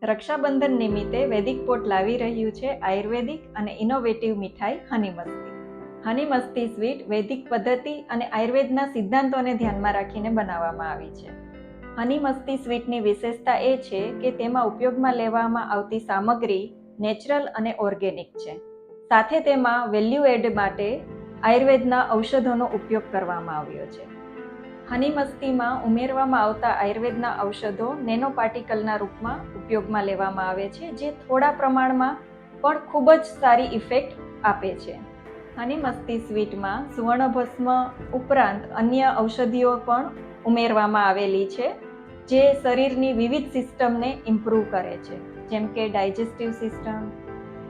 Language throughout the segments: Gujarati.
રક્ષાબંધન નિમિત્તે વૈદિક પોટ લાવી રહ્યું છે આયુર્વેદિક અને ઇનોવેટિવ મીઠાઈ હની મસ્તી. હની મસ્તી સ્વીટ વૈદિક પદ્ધતિ અને આયુર્વેદના સિદ્ધાંતોને ધ્યાનમાં રાખીને બનાવવામાં આવી છે. હની મસ્તી સ્વીટની વિશેષતા એ છે કે તેમાં ઉપયોગમાં લેવામાં આવતી સામગ્રી નેચરલ અને ઓર્ગેનિક છે. સાથે તેમાં વેલ્યુ એડ માટે આયુર્વેદના ઔષધોનો ઉપયોગ કરવામાં આવ્યો છે. હની મસ્તીમાં ઉમેરવામાં આવતા આયુર્વેદના ઔષધો નેનો પાર્ટિકલના રૂપમાં ઉપયોગમાં લેવામાં આવે છે, જે થોડા પ્રમાણમાં પણ ખૂબ જ સારી ઇફેક્ટ આપે છે. હની મસ્તી સ્વીટમાં સુવર્ણભસ્મ ઉપરાંત અન્ય ઔષધિઓ પણ ઉમેરવામાં આવેલી છે, જે શરીરની વિવિધ સિસ્ટમને ઇમ્પ્રૂવ કરે છે, જેમ કે digestive system,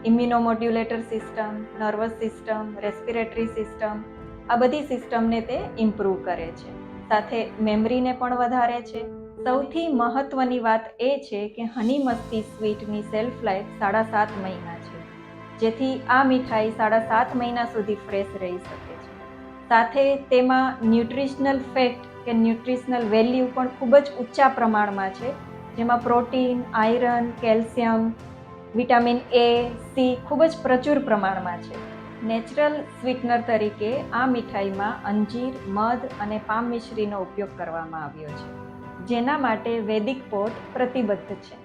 immunomodulator system, nervous system, respiratory system, આ બધી સિસ્ટમને તે ઇમ્પ્રૂવ કરે છે. સાથે મેમરીને પણ વધારે છે. સૌથી મહત્વની વાત એ છે કે હની મસ્તી સ્વીટની સેલ્ફ લાઈફ 7.5 મહિના છે, જેથી આ મીઠાઈ 7.5 મહિના સુધી ફ્રેશ રહી શકે છે. સાથે તેમાં ન્યુટ્રિશનલ ફેક્ટ કે ન્યુટ્રિશનલ વેલ્યુ પણ ખૂબ જ ઊંચા પ્રમાણમાં છે, જેમાં protein, iron, calcium, vitamin A, C ખૂબ જ પ્રચુર પ્રમાણમાં છે. નેચરલ સ્વીટનર તરીકે આ મીઠાઈમાં અંજીર, મધ અને પામ મિશ્રીનો ઉપયોગ કરવામાં આવ્યો છે, જેના માટે વૈદિક પોટ પ્રતિબદ્ધ છે.